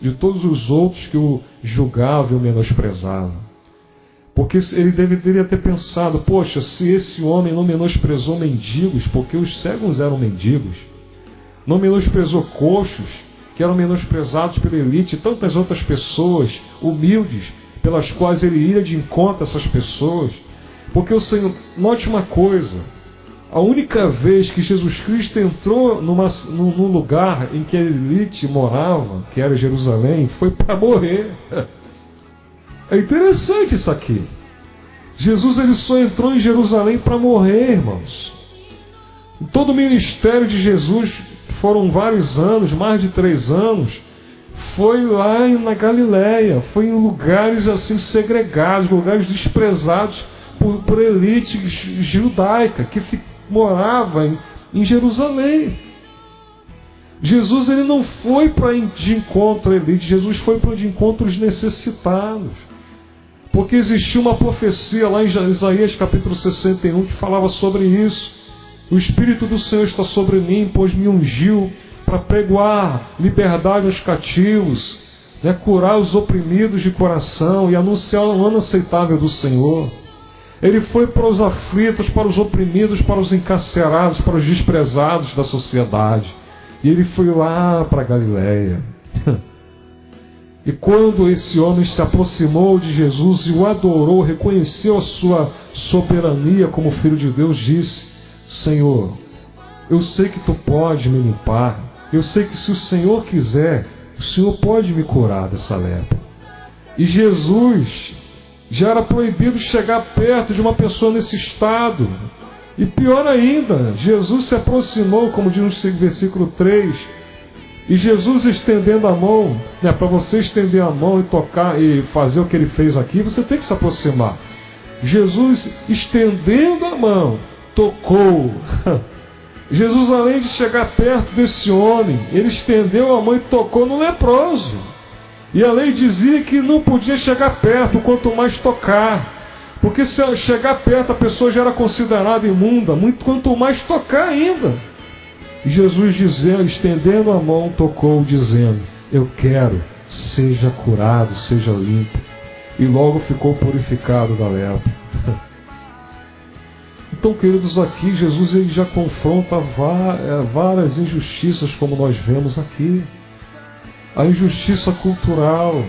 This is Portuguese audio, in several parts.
de todos os outros que o julgavam e o menosprezavam. Porque ele deveria ter pensado, poxa, se esse homem não menosprezou mendigos, porque os cegos eram mendigos, não menosprezou coxos, que eram menosprezados pela elite, e tantas outras pessoas humildes, pelas quais ele ia de encontro a essas pessoas. Porque o Senhor, note uma coisa, a única vez que Jesus Cristo entrou num lugar em que a elite morava, que era Jerusalém, foi para morrer. É interessante isso aqui. Jesus ele só entrou em Jerusalém para morrer, irmãos. Em todo o ministério de Jesus, foram vários anos, mais de 3 anos, foi lá na Galileia, foi em lugares assim segregados, lugares desprezados por elite judaica, que morava em Jerusalém. Jesus ele não foi de encontro a elite, Jesus foi para de encontro aos necessitados. Porque existia uma profecia lá em Isaías capítulo 61 que falava sobre isso. O Espírito do Senhor está sobre mim, pois me ungiu para pregoar liberdade aos cativos, curar os oprimidos de coração e anunciar o ano aceitável do Senhor. Ele foi para os aflitos, para os oprimidos, para os encarcerados, para os desprezados da sociedade. E ele foi lá para a Galileia. E quando esse homem se aproximou de Jesus e o adorou, reconheceu a sua soberania como Filho de Deus, disse: Senhor, eu sei que tu pode me limpar, eu sei que se o Senhor quiser, o Senhor pode me curar dessa lepra. E Jesus já era proibido chegar perto de uma pessoa nesse estado. E pior ainda, Jesus se aproximou, como diz no versículo 3, e Jesus estendendo a mão, para você estender a mão e tocar e fazer o que ele fez aqui, você tem que se aproximar. Jesus estendendo a mão, tocou. Jesus, além de chegar perto desse homem, ele estendeu a mão e tocou no leproso. E a lei dizia que não podia chegar perto, quanto mais tocar. Porque se chegar perto, a pessoa já era considerada imunda, quanto mais tocar ainda. E Jesus, estendendo a mão, tocou, dizendo: eu quero, seja curado, seja limpo. E logo ficou purificado da lepra. Então, queridos, aqui Jesus ele já confronta várias injustiças, como nós vemos aqui. A injustiça cultural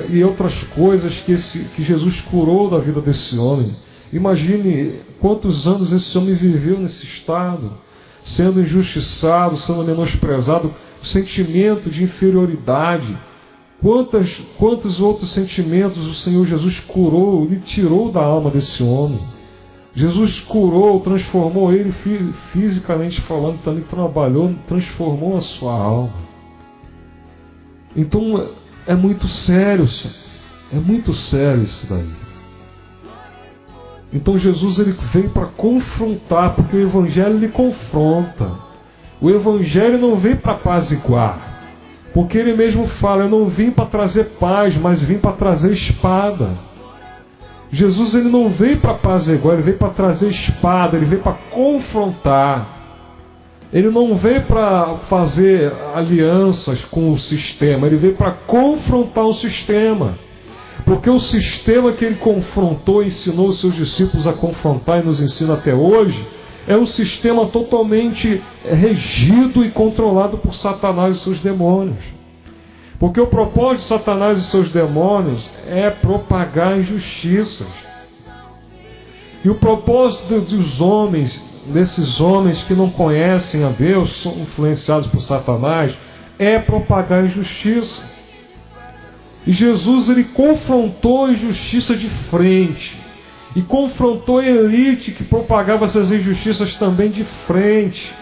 e outras coisas que Jesus curou da vida desse homem. Imagine quantos anos esse homem viveu nesse estado, sendo injustiçado, sendo menosprezado, sentimento de inferioridade. Quantos outros sentimentos o Senhor Jesus curou, Ele tirou da alma desse homem. Jesus curou, transformou ele fisicamente falando, também trabalhou, transformou a sua alma. Então é muito sério isso daí. Então Jesus ele veio para confrontar, porque o Evangelho ele confronta. O Evangelho não vem para apaziguar, porque ele mesmo fala: eu não vim para trazer paz, mas vim para trazer espada. Jesus ele não veio para apaziguar, ele veio para trazer espada, ele veio para confrontar. Ele não veio para fazer alianças com o sistema, ele veio para confrontar o sistema. Porque o sistema que ele confrontou, ensinou os seus discípulos a confrontar e nos ensina até hoje, é um sistema totalmente regido e controlado por Satanás e seus demônios. Porque o propósito de Satanás e seus demônios é propagar injustiças. E o propósito dos homens, desses homens que não conhecem a Deus, são influenciados por Satanás, é propagar injustiça. E Jesus ele confrontou a injustiça de frente. E confrontou a elite que propagava essas injustiças também de frente.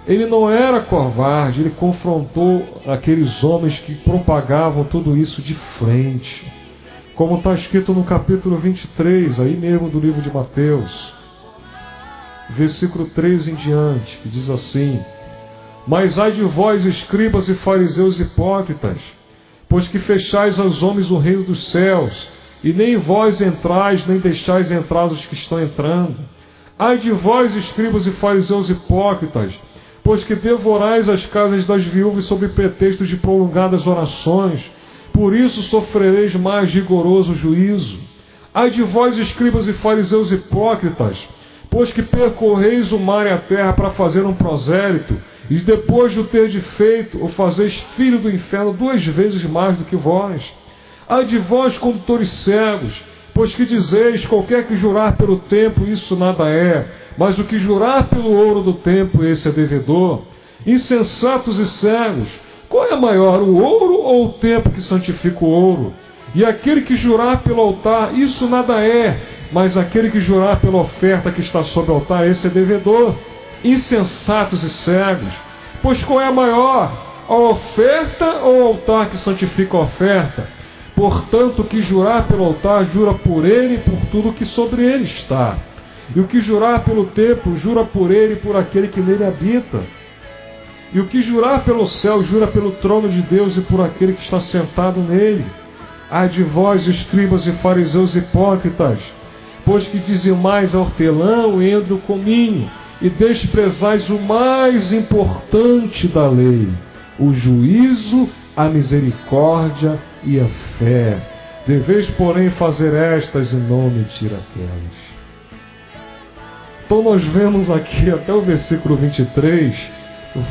Ele não era covarde, ele confrontou aqueles homens que propagavam tudo isso de frente. Como está escrito no capítulo 23, aí mesmo do livro de Mateus, versículo 3 em diante, que diz assim: mas ai de vós, escribas e fariseus hipócritas, pois que fechais aos homens o reino dos céus, e nem vós entrais, nem deixais entrar os que estão entrando. Ai de vós, escribas e fariseus hipócritas, pois que devorais as casas das viúvas sob pretexto de prolongadas orações, por isso sofrereis mais rigoroso juízo. Ai de vós, escribas e fariseus hipócritas, pois que percorreis o mar e a terra para fazer um prosélito, e depois de o terdes feito, o fazeis filho do inferno 2 vezes mais do que vós. Ai de vós, condutores cegos, pois que dizeis, qualquer que jurar pelo templo, isso nada é, mas o que jurar pelo ouro do templo, esse é devedor. Insensatos e cegos, qual é maior, o ouro ou o templo que santifica o ouro? E aquele que jurar pelo altar, isso nada é, mas aquele que jurar pela oferta que está sobre o altar, esse é devedor. Insensatos e cegos, pois qual é maior, a oferta ou o altar que santifica a oferta? Portanto, o que jurar pelo altar, jura por ele e por tudo que sobre ele está. E o que jurar pelo templo, jura por ele e por aquele que nele habita. E o que jurar pelo céu, jura pelo trono de Deus e por aquele que está sentado nele. Ai de vós, escribas e fariseus hipócritas, pois que dizimais a hortelã, o endro, o cominho, e desprezais o mais importante da lei, o juízo, a misericórdia e a fé. Deveis, porém, fazer estas e não omitir aquelas. Então nós vemos aqui até o versículo 23,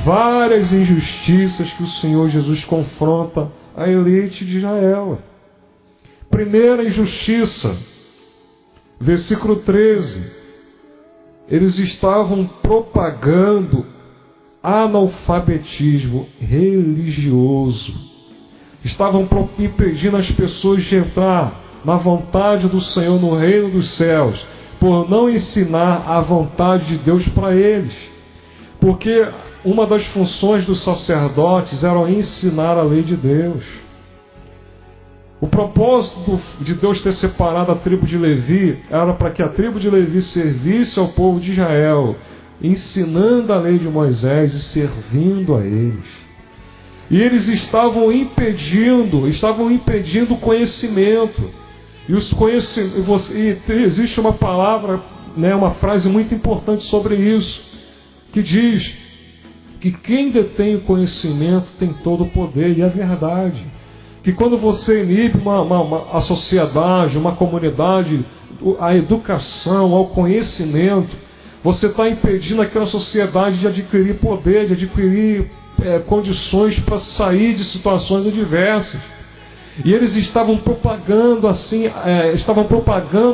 várias injustiças que o Senhor Jesus confronta a elite de Israel. Primeira injustiça, versículo 13. Eles estavam propagando analfabetismo religioso. Estavam impedindo as pessoas de entrar na vontade do Senhor no reino dos céus, por não ensinar a vontade de Deus para eles. Porque uma das funções dos sacerdotes era ensinar a lei de Deus. O propósito de Deus ter separado a tribo de Levi era para que a tribo de Levi servisse ao povo de Israel, ensinando a lei de Moisés e servindo a eles. E eles estavam impedindo o conhecimento. E existe uma palavra, uma frase muito importante sobre isso, que diz que quem detém o conhecimento tem todo o poder, e é verdade. Que quando você inibe a sociedade, uma comunidade, a educação, ao conhecimento, você está impedindo aquela sociedade de adquirir poder, de adquirir condições para sair de situações adversas. E eles estavam propagando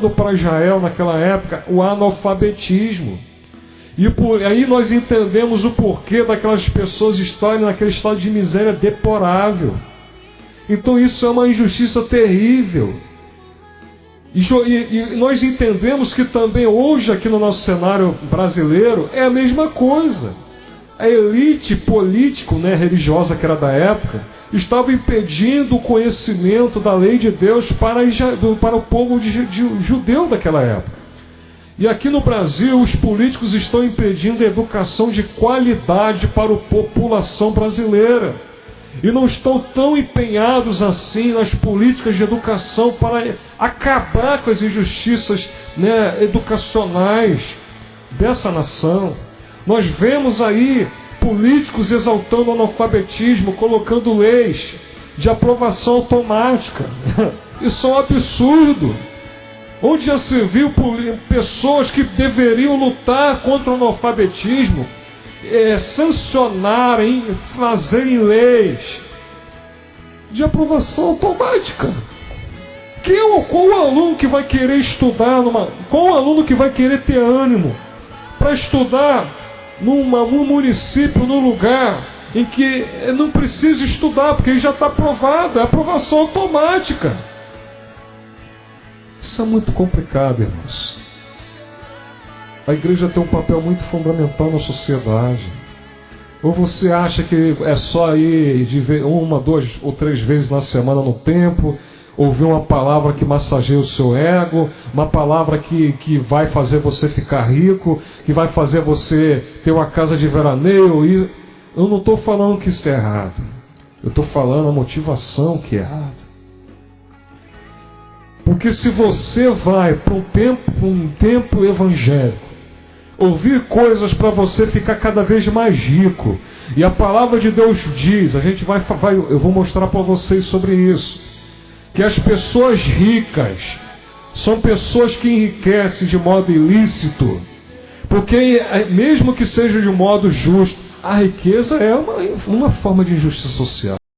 para Israel naquela época o analfabetismo. E aí nós entendemos o porquê daquelas pessoas estarem naquele estado de miséria deplorável. Então isso é uma injustiça terrível. E nós entendemos que também hoje aqui no nosso cenário brasileiro é a mesma coisa. A elite político-religiosa que era da época estava impedindo o conhecimento da lei de Deus para o povo judeu daquela época. E aqui no Brasil os políticos estão impedindo a educação de qualidade para a população brasileira. E não estão tão empenhados assim nas políticas de educação para acabar com as injustiças educacionais dessa nação. Nós vemos aí políticos exaltando o analfabetismo, colocando leis de aprovação automática. Isso é um absurdo. Onde já se viu pessoas que deveriam lutar contra o analfabetismo, sancionarem, fazerem leis de aprovação automática? Qual aluno que vai querer estudar qual aluno que vai querer ter ânimo para estudar num município, num lugar em que não precisa estudar, porque ele já está aprovado, é aprovação automática? Isso é muito complicado, irmãos. A igreja tem um papel muito fundamental na sociedade. Ou você acha que é só ir de 1, 2 ou 3 vezes na semana no templo, ouvir uma palavra que massageia o seu ego, uma palavra que vai fazer você ficar rico, que vai fazer você ter uma casa de veraneio? E eu não estou falando que isso é errado. Eu estou falando a motivação que é errada. Porque se você vai para um templo evangélico, ouvir coisas para você ficar cada vez mais rico. E a palavra de Deus diz, eu vou mostrar para vocês sobre isso, que as pessoas ricas são pessoas que enriquecem de modo ilícito, porque mesmo que seja de modo justo, a riqueza é uma forma de injustiça social.